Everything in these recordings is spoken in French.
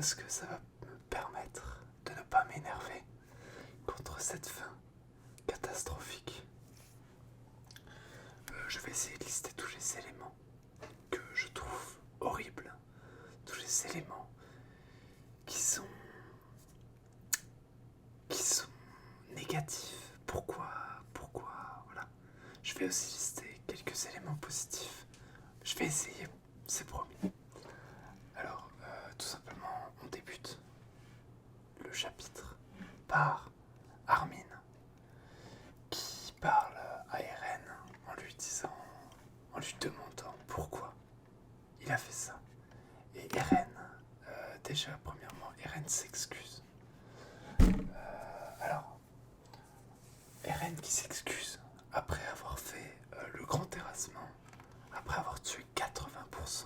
parce que ça va me permettre de ne pas m'énerver contre cette fin catastrophique. Je vais essayer de lister tous les éléments que je trouve horribles, tous les éléments qui sont négatifs. Pourquoi, voilà. Je vais aussi lister quelques éléments positifs. Je vais essayer, c'est promis. Alors, tout simplement, on débute le chapitre par Armin, qui parle à Eren en lui demandant pourquoi il a fait ça. Et Eren, déjà, premièrement, Eren s'excuse. Alors, Eren qui s'excuse après avoir fait le grand terrassement, après avoir tué 80%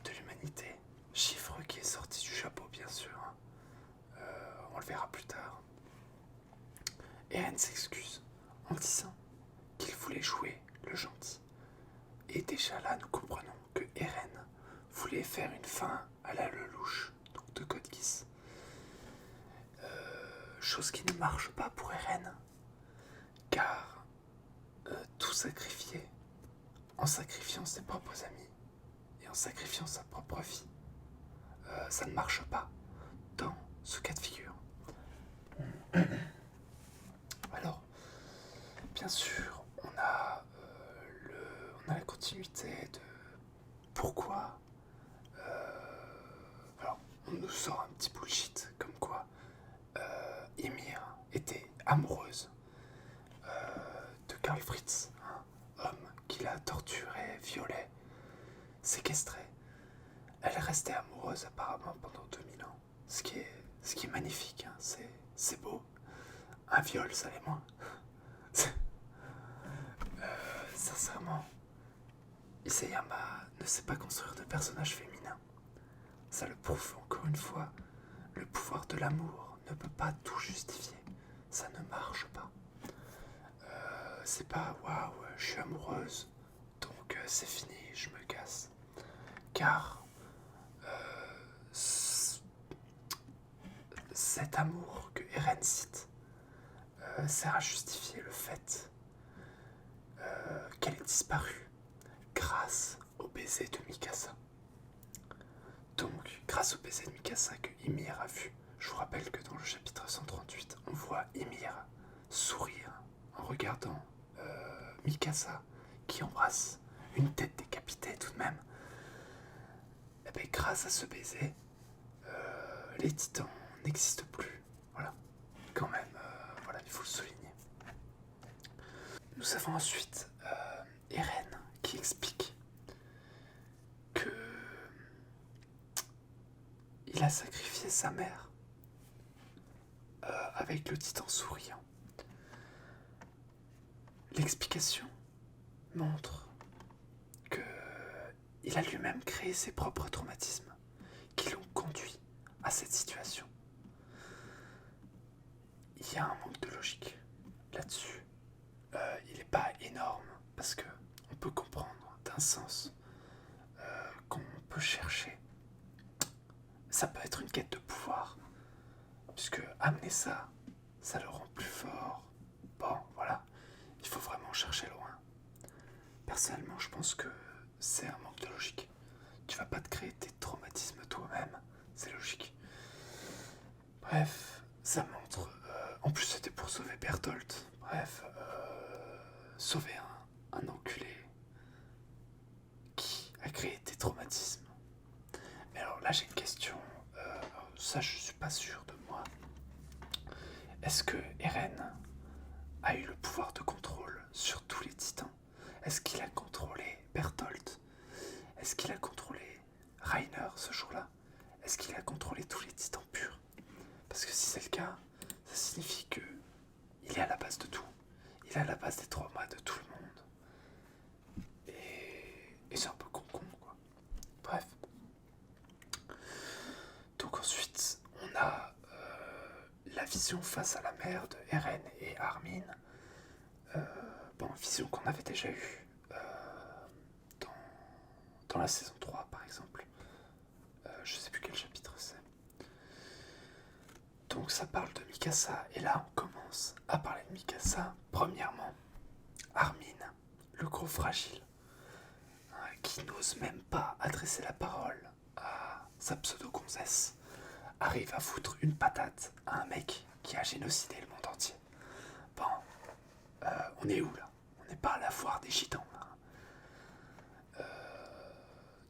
de l'humanité, chiffre qui est sorti du chapeau bien sûr, hein. On le verra plus tard. Eren s'excuse en disant qu'il voulait jouer le gentil. Et déjà là, nous comprenons que Eren voulait faire une fin à la Lelouch, donc de Code Geass. Chose qui ne marche pas pour Eren, car tout sacrifier en sacrifiant ses propres amis et en sacrifiant sa propre vie, ça ne marche pas dans ce cas de figure. Alors, bien sûr, on a la continuité de pourquoi. Alors, on nous sort un petit bullshit comme quoi Ymir était amoureuse de Karl Fritz, un homme qui l'a torturé, violé, séquestré. Elle restait amoureuse apparemment pendant 2000 ans, ce qui est magnifique, hein. C'est beau. Un viol, ça l'est moins. Sincèrement, Isayama ne sait pas construire de personnages féminins. Ça le prouve encore une fois. Le pouvoir de l'amour ne peut pas tout justifier. Ça ne marche pas. C'est pas waouh, je suis amoureuse, donc c'est fini, je me casse. Car cet amour que Eren cite sert à justifier le fait qu'elle est disparue grâce au baiser de Mikasa. Donc, grâce au baiser de Mikasa que Ymir a vu, je vous rappelle que dans le chapitre 138, on voit Ymir sourire en regardant Mikasa qui embrasse une tête décapitée tout de même. Et bien, grâce à ce baiser, les titans n'existent plus. Voilà, quand même, voilà, il faut le souligner. Nous avons ensuite Eren qui explique que il a sacrifié sa mère avec le titan souriant. L'explication montre qu'il a lui-même créé ses propres traumatismes qui l'ont conduit à cette situation. Il y a un manque de logique là-dessus. Il n'est pas énorme parce que on peut comprendre d'un sens qu'on peut chercher. Ça peut être une quête de pouvoir, puisque amener ça le rend plus fort. Bon, voilà, il faut vraiment chercher loin. Personnellement, je pense que c'est un manque de logique. Tu vas pas te créer tes traumatismes toi-même, c'est logique. Bref, ça montre. En plus, c'était pour sauver Bertholdt. Bref, sauver un enculé qui a créé des traumatismes. Mais alors là, j'ai une question. Ça, je suis pas sûr de moi. Est-ce que Eren a eu le pouvoir de contrôle sur tous les titans? Est-ce qu'il a contrôlé Bertholdt? Est-ce qu'il a contrôlé Reiner ce jour-là? Est-ce qu'il a contrôlé tous les titans purs? Parce que si c'est le cas, ça signifie que il est à la base de tout. Il est à la base des traumas de tout le monde. Et c'est un peu con-con, quoi. Bref. Donc ensuite, on a la vision face à la mer de Eren et Armin. Vision qu'on avait déjà eue dans la saison 3, par exemple. Je sais Donc ça parle de Mikasa, et là on commence à parler de Mikasa. Premièrement, Armin, le gros fragile, qui n'ose même pas adresser la parole à sa pseudo-gonzesse, arrive à foutre une patate à un mec qui a génocidé le monde entier. Bon, on est où là? On n'est pas à la foire des gitans là.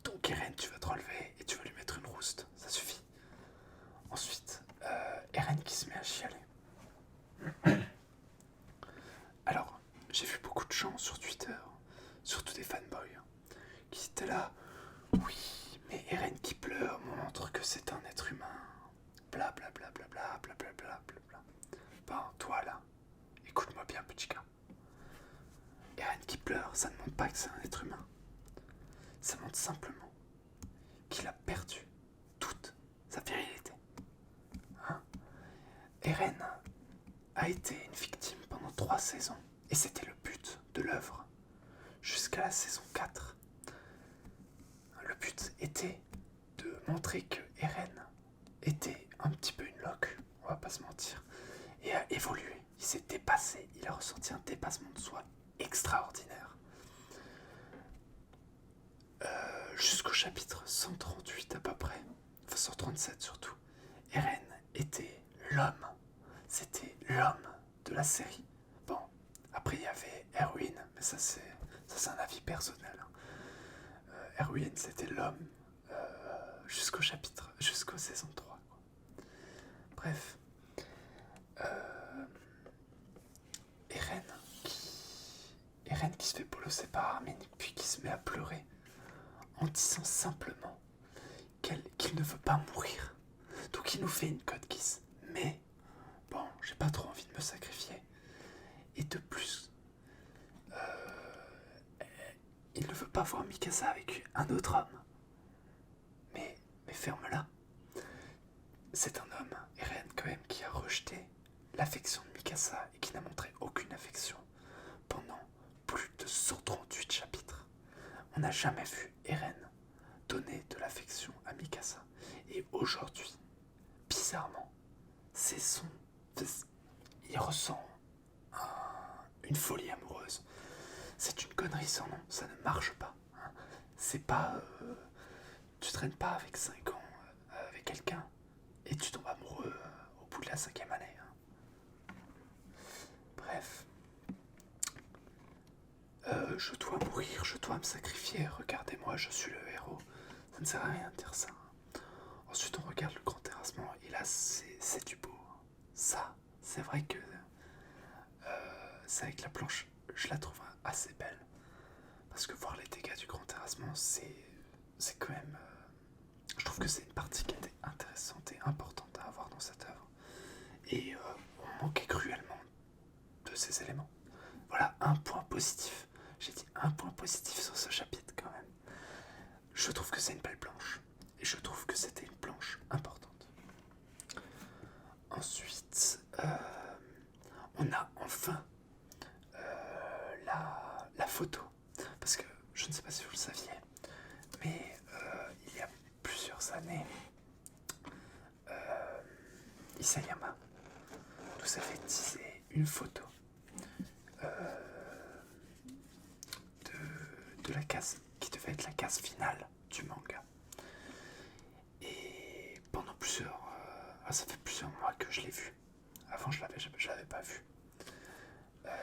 Donc Eren, tu vas te relever et tu vas lui mettre une rouste, ça suffit. Ensuite, Eren qui se met à chialer. Alors, j'ai vu beaucoup de gens sur Twitter, surtout des fanboys, qui étaient là. Oui, mais Eren qui pleure montre que c'est un être humain. Bla bla bla bla bla bla bla bla bla bla. Ben, toi là, écoute-moi bien, petit gars. Eren qui pleure, ça ne montre pas que c'est un être humain. Ça montre simplement qu'il a perdu toute sa virilité. Eren a été une victime pendant 3 saisons, et c'était le but de l'œuvre. Jusqu'à la saison 4. Le but était de montrer que Eren était un petit peu une loque, on va pas se mentir, et a évolué. Il s'est dépassé, il a ressenti un dépassement de soi extraordinaire. Jusqu'au chapitre 138 à peu près, enfin 137 surtout, Eren était l'homme. C'était l'homme de la série. Bon, après il y avait Erwin, mais ça c'est un avis personnel. Erwin c'était l'homme jusqu'au saison 3. Quoi. Bref. Eren qui se fait bolosser par Armin, puis qui se met à pleurer en disant simplement qu'il ne veut pas mourir. Donc il nous fait une code kiss. Mais bon, j'ai pas trop envie de me sacrifier. Et de plus, il ne veut pas voir Mikasa avec un autre homme. Mais ferme-la. C'est un homme, Eren quand même, qui a rejeté l'affection de Mikasa et qui n'a montré aucune affection pendant plus de 138 chapitres. On n'a jamais vu Eren donner de l'affection à Mikasa. Et aujourd'hui, bizarrement, il ressent une folie amoureuse. C'est une connerie sans nom, ça ne marche pas. Hein. C'est pas... tu traînes pas avec 5 ans avec quelqu'un et tu tombes amoureux au bout de la 5e année. Hein. Bref. Je dois mourir, je dois me sacrifier, regardez-moi, je suis le héros. Ça ne sert à rien de dire ça. Ensuite, on regarde le grand terrassement et là, c'est du beau. Ça, c'est vrai que c'est avec la planche, je la trouve assez belle. Parce que voir les dégâts du grand terrassement, c'est quand même... je trouve que c'est une partie qui était intéressante et importante à avoir dans cette œuvre. Et on manquait cruellement de ces éléments. Voilà un point positif. J'ai dit un point positif sur ce chapitre quand même. Je trouve que c'est une belle planche. Et je trouve que c'était une planche importante. Ensuite, on a enfin la photo. Parce que je ne sais pas si vous le saviez, mais il y a plusieurs années, Isayama nous avait teasé une photo de la case qui devait être la case finale du manga. Et pendant ça fait plusieurs mois que je l'ai vue. Avant, je l'avais pas vue.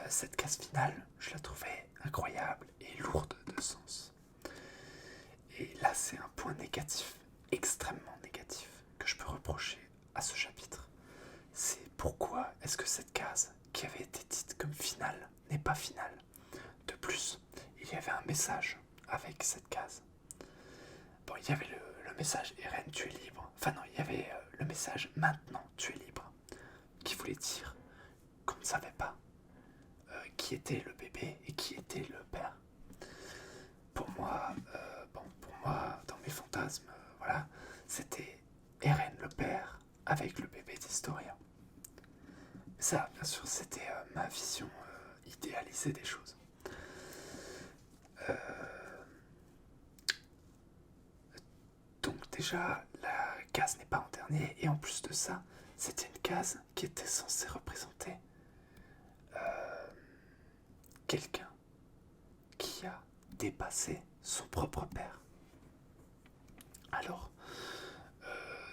Cette case finale, je la trouvais incroyable et lourde de sens. Et là, c'est un point négatif, extrêmement négatif, que je peux reprocher à ce chapitre. C'est pourquoi est-ce que cette case, qui avait été dite comme finale, n'est pas finale. De plus, il y avait un message avec cette case. Bon, il y avait le message Eren, tu es libre. Enfin non, il y avait le message maintenant, tu es libre, qui voulait dire qu'on ne savait pas qui était le bébé et qui était le père. Pour moi, dans mes fantasmes, voilà, c'était Eren le père avec le bébé d'Historia. Ça, bien sûr, c'était ma vision idéalisée des choses. Donc déjà, la case n'est pas en dernier, et en plus de ça, C'était une case qui était censée représenter quelqu'un qui a dépassé son propre père. Alors,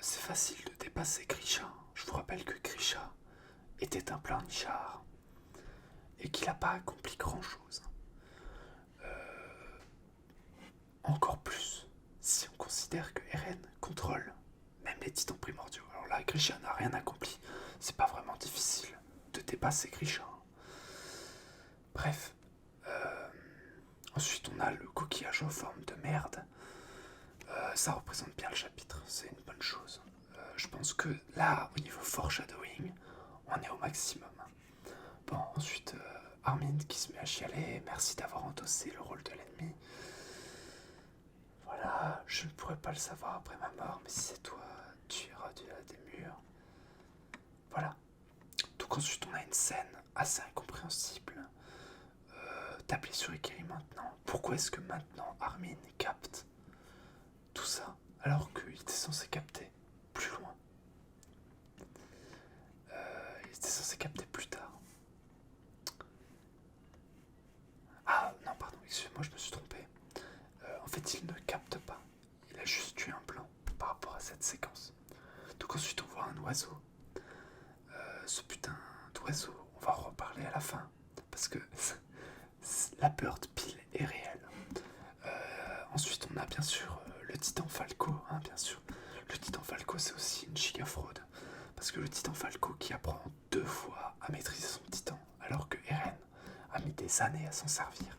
c'est facile de dépasser Grisha. Je vous rappelle que Grisha était un pleurnichard et qu'il n'a pas accompli grand-chose. Encore plus si on considère que Eren contrôle même les titans primordiaux. Alors là, Grisha n'a rien accompli. C'est pas vraiment difficile de dépasser Grisha. Bref. Ensuite, on a le coquillage en forme de merde. Ça représente bien le chapitre, c'est une bonne chose. Je pense que là, au niveau foreshadowing, on est au maximum. Bon, ensuite, Armin qui se met à chialer. Merci d'avoir endossé le rôle de l'ennemi. Voilà, je ne pourrais pas le savoir après ma mort, mais si c'est toi, tu iras au-delà des murs. Voilà. Donc ensuite, on a une scène assez incompréhensible. T'appeler sur Ikari maintenant. Pourquoi est-ce que maintenant Armin capte tout ça alors qu'il était censé capter plus loin? Il était censé capter plus tard. Ah non, pardon, excusez-moi, je me suis trompé. En fait, il ne capte pas. Il a juste tué un blanc par rapport à cette séquence. Donc ensuite, on voit un oiseau. Ce putain d'oiseau, on va en reparler à la fin. Parce que la bird pile est réelle. Ensuite, on a bien sûr le titan Falco, hein, bien sûr. Le titan Falco, c'est aussi une giga fraude. Parce que le titan Falco qui apprend 2 fois à maîtriser son titan, alors que Eren a mis des années à s'en servir.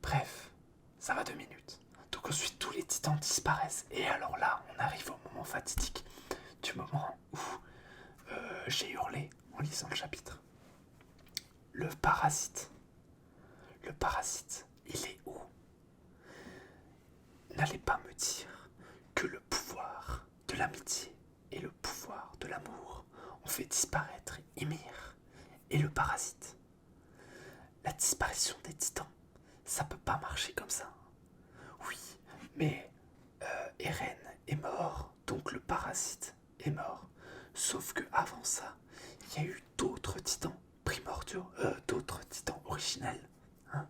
Bref, ça va 2 minutes. Donc ensuite, tous les titans disparaissent. Et alors là, on arrive au moment fatidique. Du moment où j'ai hurlé en lisant le chapitre. Le parasite. Le parasite, il est où? N'allez pas me dire que le pouvoir de l'amitié et le pouvoir de l'amour ont fait disparaître Ymir et le parasite. La disparition des titans, ça peut pas marcher comme ça. Oui, mais Eren est mort, donc le parasite est mort. Sauf que avant ça, il y a eu d'autres titans primordiaux, d'autres titans originels. Hein.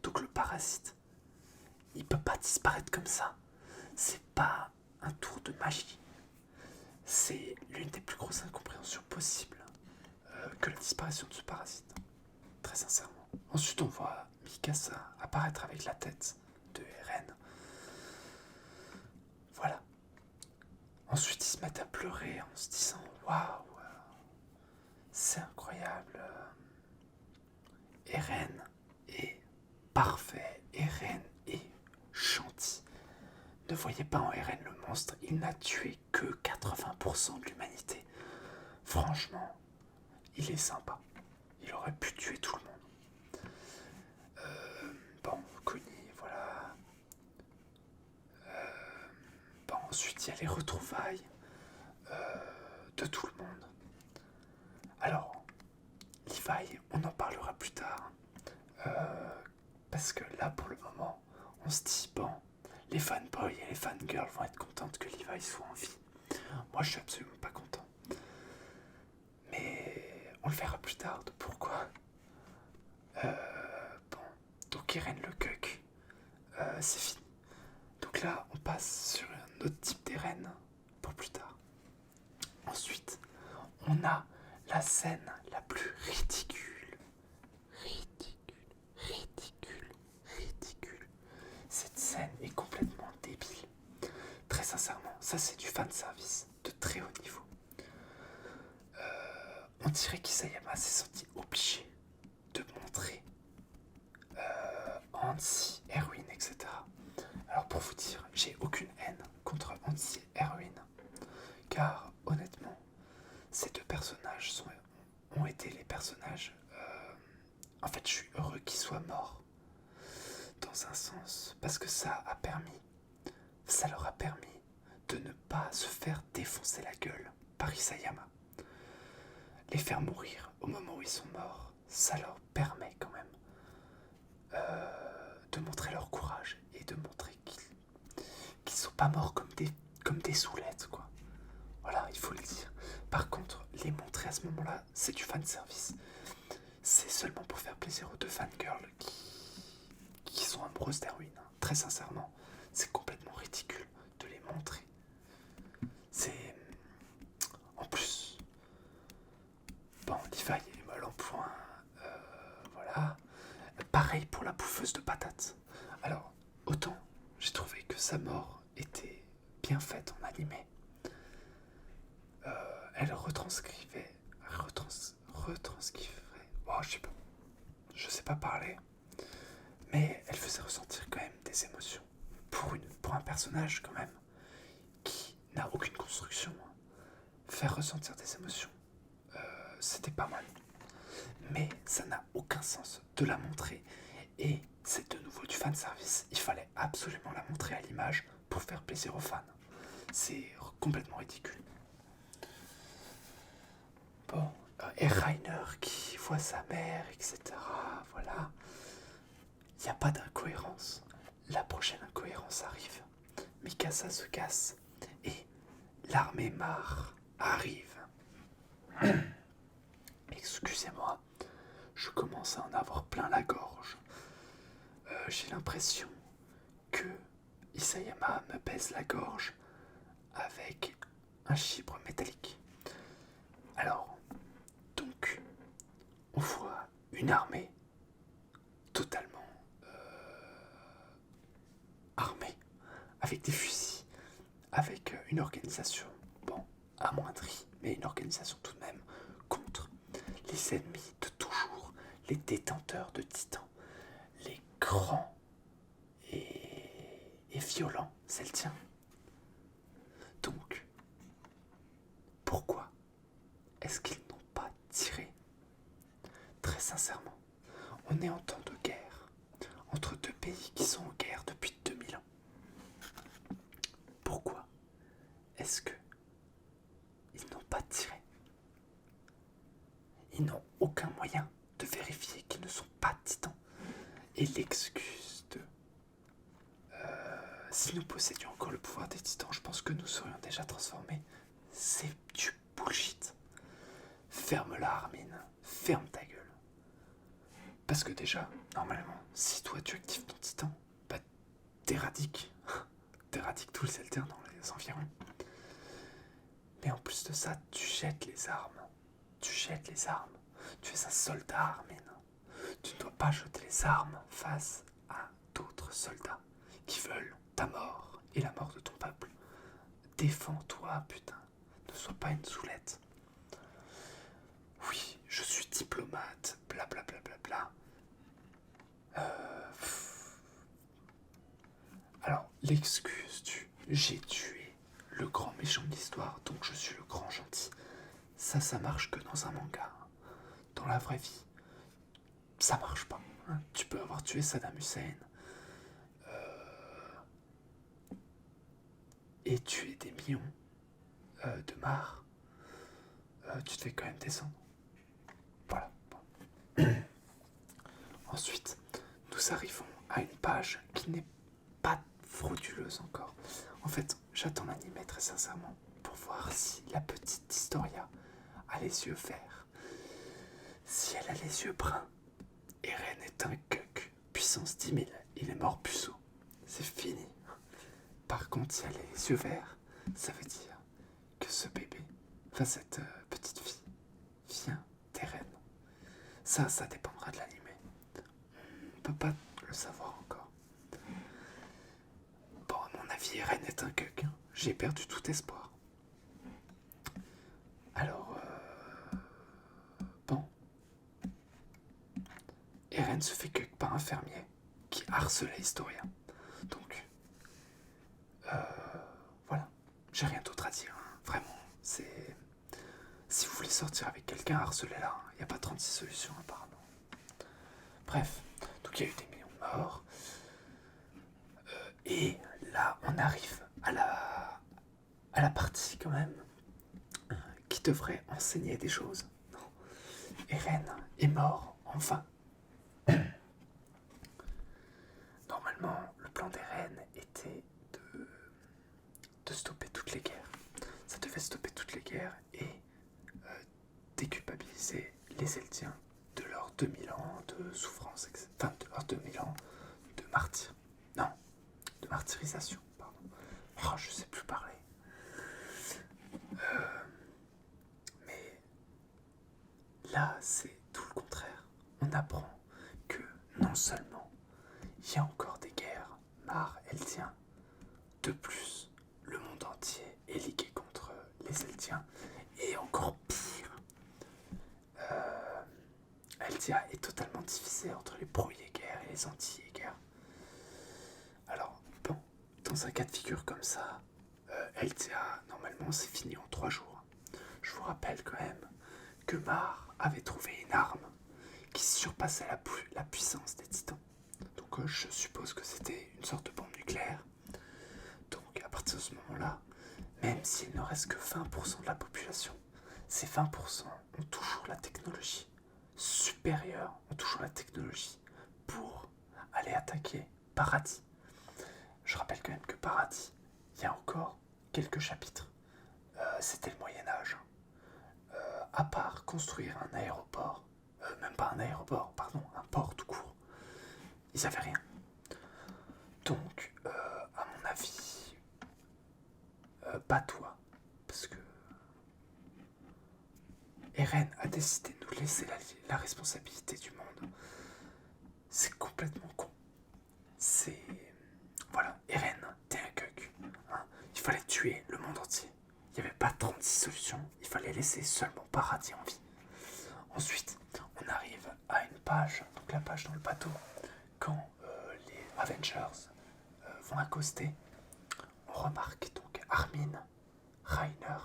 Donc le parasite, il peut pas disparaître comme ça. C'est pas un tour de magie. C'est l'une des plus grosses incompréhensions possibles que la disparition de ce parasite. Très sincèrement. Ensuite, on voit Mikasa apparaître avec la tête de Eren. Voilà. Ensuite, ils se mettent à pleurer en se disant waouh, c'est incroyable. Eren est parfait. Eren est gentil. Ne voyez pas en Eren le monstre, il n'a tué que 80% de l'humanité. Franchement, il est sympa. Il aurait pu tuer tout le monde. Bon, Connie, voilà. Bon, ensuite, il y a les retrouvailles de tout le monde. Alors, Levi, on en parlera plus tard. Parce que là, pour le moment, on se dit, bon, les fanboys et les fangirls vont être contentes que Levi soit en vie. Moi, je suis absolument pas content. Mais on le verra plus tard de pourquoi. Bon, donc Eren le Cuck, c'est fini. Donc là, on passe sur un autre type d'Eren pour plus tard. Ensuite, on a la scène la plus ridicule. Ridicule. Cette scène est complètement débile. Très sincèrement, ça c'est du fanservice de très haut niveau. On dirait qu'Isayama s'est senti obligé de montrer Hansi, Erwin, etc. Alors pour vous dire, j'ai aucune haine contre Hansi et Erwin, car honnêtement, ces deux personnages ont été les personnages... en fait, je suis heureux qu'ils soient morts, dans un sens, parce que ça leur a permis de ne pas se faire défoncer la gueule par Isayama. Les faire mourir au moment où ils sont morts, ça leur permet quand même de montrer leur courage et de montrer qu'ils sont pas morts comme des soulettes, quoi. Voilà, il faut le dire. Par contre, les montrer à ce moment-là, c'est du fanservice. C'est seulement pour faire plaisir aux deux fangirls qui sont amoureuses d'Erwin. Très sincèrement, c'est complètement ridicule de les montrer. C'est... En plus... Bon, Levi est mal en point. Voilà. Pareil pour la bouffeuse de patates. Alors, autant j'ai trouvé que sa mort était bien faite en animé. Elle retranscrivait... Oh, je sais pas parler. Mais elle faisait ressentir quand même des émotions. Pour un personnage quand même qui n'a aucune construction, faire ressentir des émotions, c'était pas mal. Mais ça n'a aucun sens de la montrer. Et c'est de nouveau du fanservice. Il fallait absolument la montrer à l'image pour faire plaisir aux fans. C'est complètement ridicule. Bon, et Rainer qui voit sa mère, etc. Voilà. Il n'y a pas d'incohérence. La prochaine incohérence arrive. Mikasa se casse et l'armée Mar arrive. Excusez-moi, je commence à en avoir plein la gorge. J'ai l'impression que Isayama me baise la gorge avec un chibre métallique. Alors, donc, on voit une armée totalement armée, avec des fusils, avec une organisation, bon, amoindrie, mais une organisation tout de même, contre les ennemis de toujours, les détenteurs de titans, les grands et violents Celtiens. Donc, pourquoi est-ce qu'ils n'ont pas tiré? Très sincèrement, on est en temps de guerre, entre deux pays qui sont en guerre depuis 2000 ans. Pourquoi est-ce que ils n'ont pas tiré? Ils n'ont aucun moyen de vérifier qu'ils ne sont pas titans. Et l'excuse de si nous possédions encore le pouvoir des titans, je pense que nous serions déjà transformés. C'est du bullshit. Ferme-la, Armin. Ferme ta gueule. Parce que déjà, normalement, si toi tu actives ton titan, bah t'éradiques. T'éradiques tout le Celtien dans les environs. Mais en plus de ça, tu jettes les armes. Tu jettes les armes. Tu es un soldat, Armin. Tu ne dois pas jeter les armes face à d'autres soldats qui veulent ta mort et la mort de ton peuple. Défends-toi, putain. Ne sois pas une soulette. Oui, je suis diplomate, blablabla. Alors, l'excuse du j'ai tué le grand méchant de l'histoire, donc je suis le grand gentil. Ça marche que dans un manga. Dans la vraie vie, ça marche pas. Hein. Tu peux avoir tué Saddam Hussein et tuer des millions de Mar. Tu te fais quand même descendre. Voilà. Bon. Ensuite, nous arrivons à une page qui n'est pas frauduleuse encore. En fait, j'attends l'animé très sincèrement pour voir si la petite Historia a les yeux verts. Si elle a les yeux bruns, Eren est un cuck, puissance 10 000, il est mort puceau. C'est fini. Par contre, si elle a les yeux verts, ça veut dire que ce bébé, enfin cette petite fille, vient d'Eren. Ça dépendra de l'animé. On peut pas le savoir encore. Bon, à mon avis, Eren est un cuck. Hein. J'ai perdu tout espoir. Alors, bon. Eren se fait cuck par un fermier qui harcelait Historia. Donc, voilà. J'ai rien d'autre à dire. Hein. Vraiment, c'est... Si vous voulez sortir avec quelqu'un, harcelez-la. Il n'y a pas 36 solutions, apparemment. Bref, donc il y a eu des millions de morts. Et là, on arrive à la partie, quand même, qui devrait enseigner des choses. Non. Eren est mort, enfin. Normalement, le plan d'Eren était de stopper toutes les guerres. Ça devait stopper toutes les guerres et libérer les Eldiens de leurs 2000 ans de souffrance, enfin de leurs 2000 ans de martyr. Non, de martyrisation, pardon. Oh, je sais plus parler. Mais là, c'est tout le contraire. On apprend que non seulement il y a encore des guerres Mar-Eldiens, de plus, le monde entier est ligué contre les Eldiens, et encore pire, Eldia est totalement divisée entre les pro-Jägers et les anti-Jägers. Alors, bon, dans un cas de figure comme ça, Eldia, normalement, c'est fini en 3 jours. Je vous rappelle quand même que Mar avait trouvé une arme qui surpassait la puissance des titans. Donc je suppose que c'était une sorte de bombe nucléaire. Donc à partir de ce moment-là, même s'il ne reste que 20% de la population, ces 20% ont toujours la technologie supérieure, ont toujours la technologie pour aller attaquer Paradis. Je rappelle quand même que Paradis, il y a encore quelques chapitres. C'était le Moyen-Âge. À part construire un aéroport, même pas un aéroport, pardon, un port tout court, ils n'avaient rien. Donc, à mon avis, bats-toi, parce que Eren a décidé de nous laisser la responsabilité du monde. C'est complètement con. C'est... Voilà, Eren, t'es un cuck. Hein, il fallait tuer le monde entier. Il n'y avait pas 36 solutions, il fallait laisser seulement Paradis en vie. Ensuite, on arrive à une page, donc la page dans le bateau, quand les Avengers vont accoster. On remarque donc Armin, Reiner,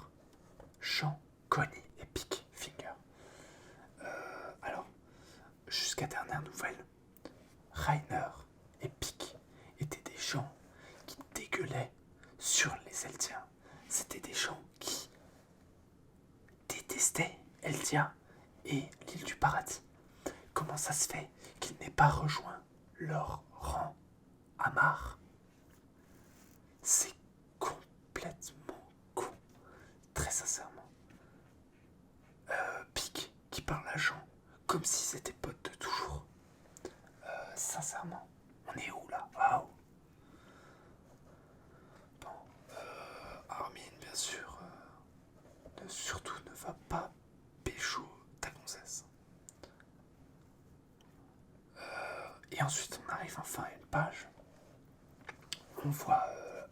Jean, Connie et Pick Finger. Alors, jusqu'à dernière nouvelle, Reiner et Pick étaient des gens qui dégueulaient sur les Eldiens. C'était des gens qui détestaient Eldia et l'île du paradis. Comment ça se fait qu'ils n'aient pas rejoint leur rang à Mar? C'est complètement con, très sincèrement. Pic qui parle à Jean comme si c'était pote de toujours. Sincèrement, on est où là? Waouh. Bon, Armin, bien sûr, surtout ne va pas pécho ta gonzesse. Et ensuite, on arrive enfin à une page. On voit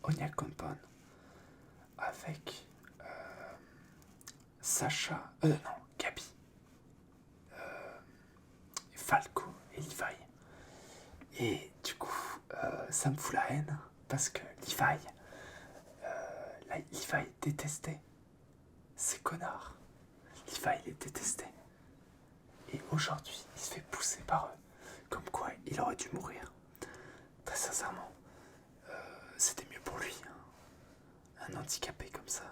Onya Konpon avec Sacha, non, Gabi, Falco et Levi. Et du coup, ça me fout la haine parce que Levi détestait ces connards. Levi les détestait. Et aujourd'hui, il se fait pousser par eux. Comme quoi, il aurait dû mourir. Très sincèrement, c'était mieux pour lui. Hein. Un handicapé comme ça.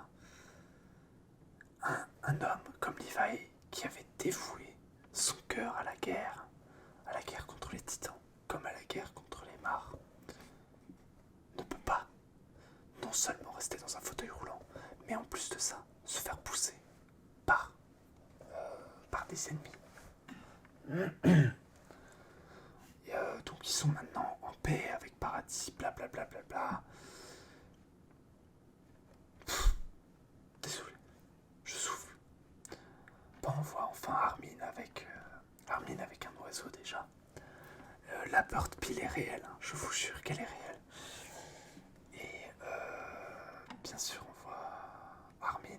Un homme comme Levi qui avait dévoué son cœur à la guerre contre les titans, comme à la guerre contre les Mars, ne peut pas non seulement rester dans un fauteuil roulant, mais en plus de ça, se faire pousser par des ennemis. Et donc ils sont maintenant en paix avec Paradis, blablabla. Bla, bla, bla, bla. Désolé, je souffle. Bon, on voit enfin Armin avec un oiseau déjà. La Bird Pill est réelle, hein, je vous jure qu'elle est réelle. Et bien sûr, on voit Armin.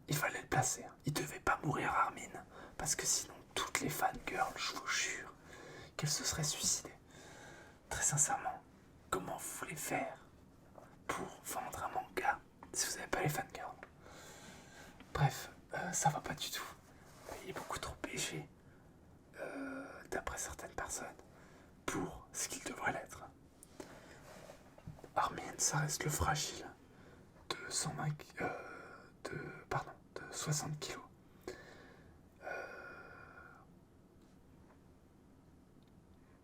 Il fallait le placer, hein. Il devait pas mourir, Armin, parce que sinon, toutes les fangirls, je vous jure, qu'elles se seraient suicidées. Très sincèrement, comment vous voulez faire pour vendre un manga si vous n'avez pas les fangirls? Bref, ça va pas du tout. Il est beaucoup trop PG, d'après certaines personnes, pour ce qu'il devrait l'être. Armin, ça reste le fragile de 60 kilos.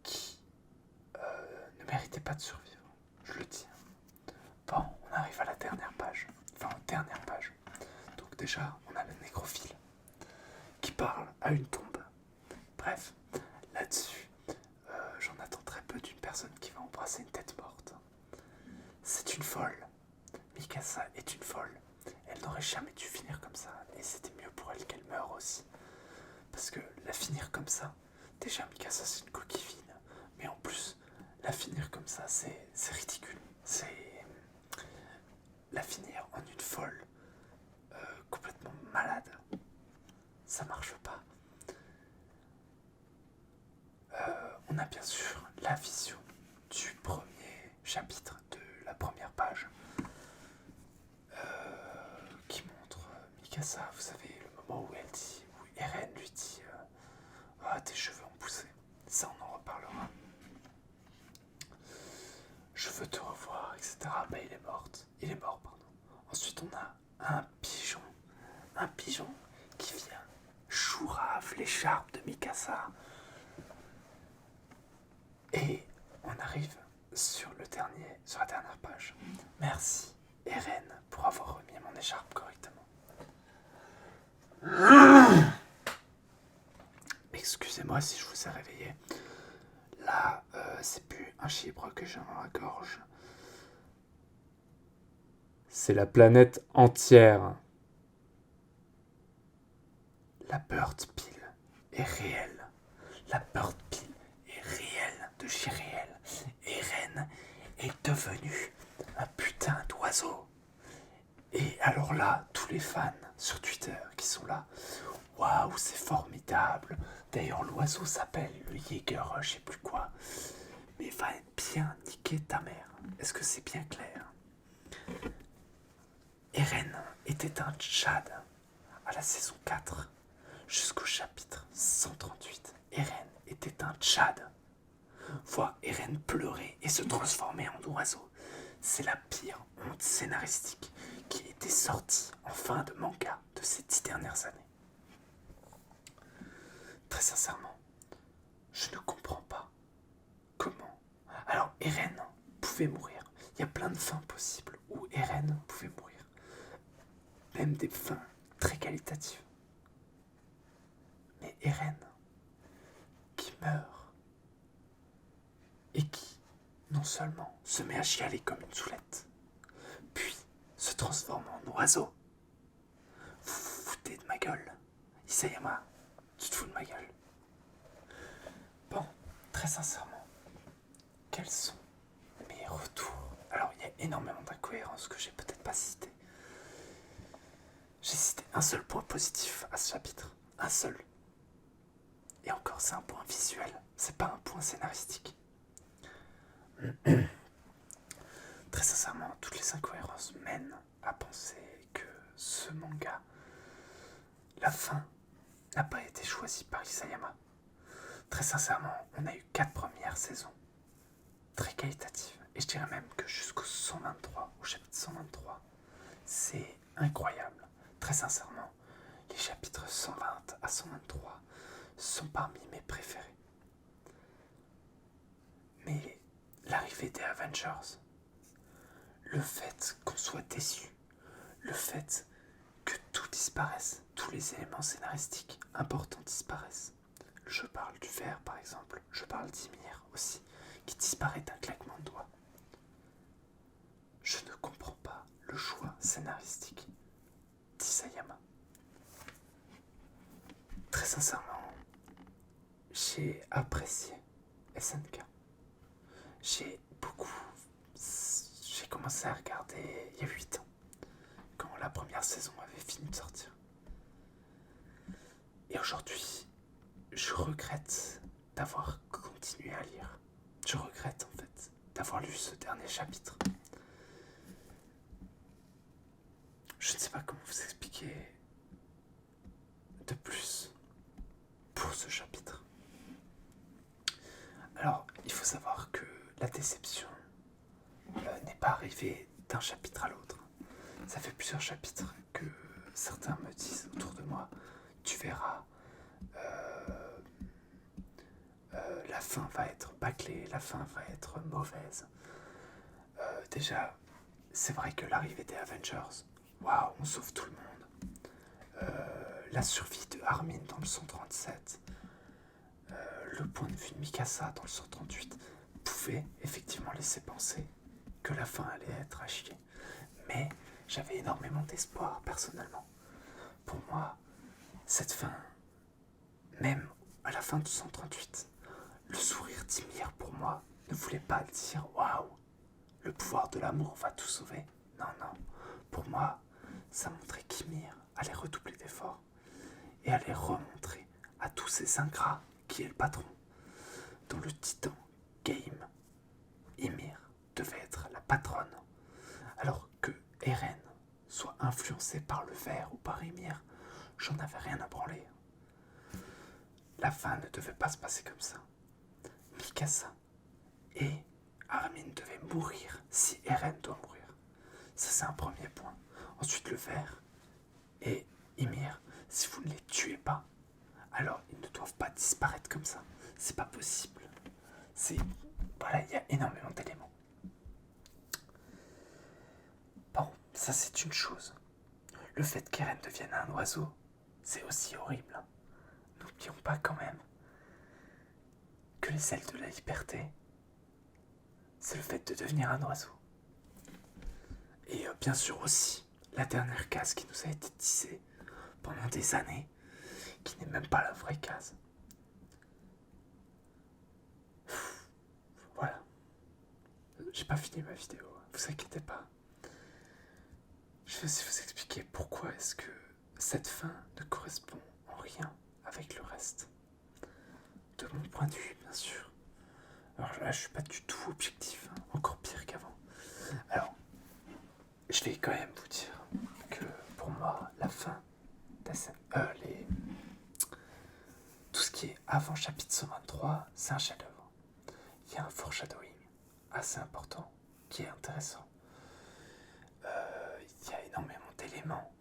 Qui ne méritait pas de survivre, je le dis. Bon, on arrive à la dernière page. Enfin, dernière page. Donc déjà, on a le nécrophile. à une tombe. Bref, là-dessus, j'en attends très peu d'une personne qui va embrasser une tête morte. C'est une folle. Mikasa est une folle. Elle n'aurait jamais dû finir comme ça, et c'était mieux pour elle qu'elle meure aussi. Parce que la finir comme ça, déjà Mikasa c'est une coquille vide, mais en plus, la finir comme ça, c'est ridicule. C'est la finir en une folle, complètement malade. Ça marche pas. On a bien sûr la vision du premier chapitre de la première page qui montre Mikasa, vous savez, le moment où elle dit, où Eren lui dit ah, tes cheveux ont poussé. Ça, on en reparlera. Je veux te revoir, etc. Bah, il est mort, pardon. Ensuite, on a un pigeon qui vient chourave l'écharpe de Mikasa. Et on arrive sur la dernière page. Merci, Eren, pour avoir remis mon écharpe correctement. Excusez-moi si je vous ai réveillé. Là, c'est plus un chibre que j'ai dans la gorge. C'est la planète entière. La Bird Pill est réelle. La Bird Pill est réelle de chez réel. Eren est devenu un putain d'oiseau. Et alors là, tous les fans sur Twitter qui sont là, waouh, c'est formidable. D'ailleurs, l'oiseau s'appelle le Jäger, je sais plus quoi. Mais va bien niquer ta mère. Est-ce que c'est bien clair? Eren était un Tchad à la saison 4 jusqu'au chapitre 138. Eren était un Tchad. Voir Eren pleurer et se transformer en oiseau, c'est la pire honte scénaristique qui a été sortie en fin de manga de ces 10 dernières années. Très sincèrement, je ne comprends pas comment. Alors Eren pouvait mourir. Il y a plein de fins possibles où Eren pouvait mourir. Même des fins très qualitatives. Mais Eren, qui meurt, et qui, non seulement se met à chialer comme une soulette, puis se transforme en oiseau. Vous vous foutez de ma gueule. Isayama, tu te fous de ma gueule. Bon, très sincèrement, quels sont mes retours? Alors, il y a énormément d'incohérences que j'ai peut-être pas citées. J'ai cité un seul point positif à ce chapitre. Un seul. Et encore, c'est un point visuel. C'est pas un point scénaristique. Très sincèrement, toutes les incohérences mènent à penser que ce manga, la fin, n'a pas été choisie par Isayama. Très sincèrement, on a eu 4 premières saisons très qualitatives. Et je dirais même que jusqu'au 123, au chapitre 123, c'est incroyable. Très sincèrement, les chapitres 120 à 123 sont parmi mes préférés. Mais l'arrivée des Avengers, le fait qu'on soit déçu, le fait que tout disparaisse, tous les éléments scénaristiques importants disparaissent. Je parle du ver par exemple, je parle d'Ymir aussi, qui disparaît d'un claquement de doigts. Je ne comprends pas le choix scénaristique d'Isayama. Très sincèrement, j'ai apprécié SNK. J'ai commencé à regarder il y a 8 ans, quand la première saison avait fini de sortir. Et aujourd'hui, je regrette d'avoir continué à lire. Je regrette en fait d'avoir lu ce dernier chapitre. Je ne sais pas comment vous expliquer de plus pour ce chapitre. Alors, il faut savoir que la déception n'est pas arrivée d'un chapitre à l'autre. Ça fait plusieurs chapitres que certains me disent autour de moi, tu verras, la fin va être bâclée, la fin va être mauvaise. Déjà, c'est vrai que l'arrivée des Avengers, waouh, on sauve tout le monde. la survie de Armin dans le 137, le point de vue de Mikasa dans le 138 pouvait effectivement laisser penser que la fin allait être à chier. Mais j'avais énormément d'espoir personnellement. Pour moi, cette fin, même à la fin du 138, le sourire d'Ymir pour moi ne voulait pas dire waouh, le pouvoir de l'amour va tout sauver. Non, non. Pour moi, ça montrait qu'Ymir allait redoubler d'efforts et allait remontrer à tous ces ingrats qui est le patron. Dans le titan game, Ymir devait être la patronne, alors que Eren soit influencé par le ver ou par Ymir, j'en avais rien à branler. La fin ne devait pas se passer comme ça. Mikasa et Armin devaient mourir si Eren doit mourir. Ça, c'est un premier point. Ensuite, le ver et Ymir, si vous ne les tuez pas, alors ils ne doivent pas disparaître comme ça. C'est pas possible. Voilà, il y a énormément d'éléments. Bon, ça c'est une chose. Le fait qu'Eren devienne un oiseau, c'est aussi horrible. N'oublions pas quand même que les ailes de la liberté, c'est le fait de devenir un oiseau. Et bien sûr aussi, la dernière case qui nous a été tissée pendant des années, qui n'est même pas la vraie case. Voilà. J'ai pas fini ma vidéo, vous inquiétez pas. Je vais aussi vous expliquer pourquoi est-ce que cette fin ne correspond en rien avec le reste. De mon point de vue, bien sûr. Alors là, je suis pas du tout objectif, hein, encore pire qu'avant. Alors, je vais quand même vous dire que pour moi, la fin tout ce qui est avant chapitre 123, c'est un chef-d'œuvre. Il y a un foreshadowing assez important qui est intéressant. Il y a énormément d'éléments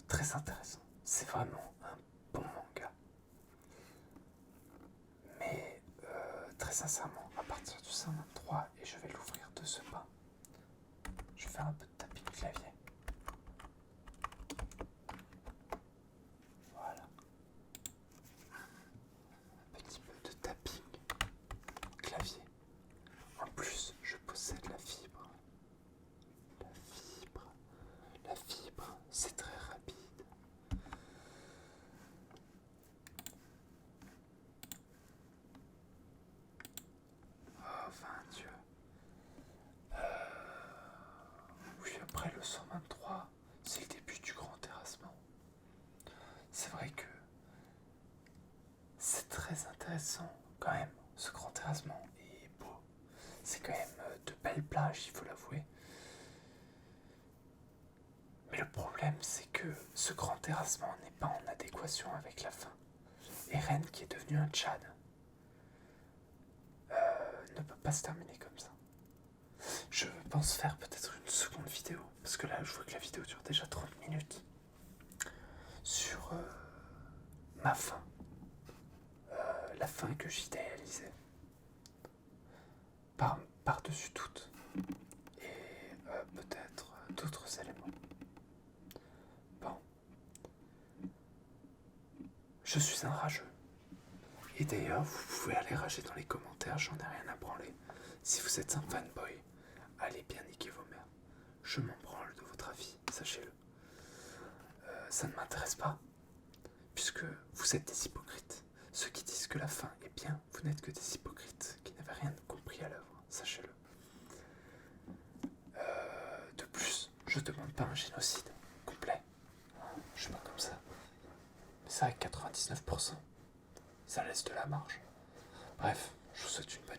très intéressants. C'est vraiment un bon manga. Mais très sincèrement, à partir du 123, et je vais l'ouvrir de ce pas, je vais faire un peu de tapping clavier. Voilà. Un petit peu de tapping clavier. En plus, je possède la fibre. La fibre, c'est très rapide. Oh, 20 Dieu. Oui, après le 123, c'est le début du grand terrassement. C'est vrai que c'est très intéressant quand même, ce grand terrassement est beau. C'est quand même de belles plages, il faut l'avouer. Mais le problème, c'est que ce grand terrassement n'est pas en adéquation avec la fin. Eren, qui est devenu un Tchad, ne peut pas se terminer comme ça. Je pense faire peut-être une seconde vidéo, parce que là, je vois que la vidéo dure déjà 30 minutes, sur ma fin. La fin que j'idéalisais. Par-dessus toutes. Et peut-être d'autres éléments. Bon. Je suis un rageux. Et d'ailleurs, vous pouvez aller rager dans les commentaires, j'en ai rien à branler. Si vous êtes un fanboy, allez bien niquer vos mères. Je m'en branle de votre avis, sachez-le. Ça ne m'intéresse pas, puisque vous êtes des hypocrites. Ceux qui disent que la fin est bien, vous n'êtes que des hypocrites qui n'avaient rien compris à l'œuvre, sachez-le. De plus, je demande pas un génocide complet. Je suis pas comme ça. Mais ça, avec 99%, ça laisse de la marge. Bref, je vous souhaite une bonne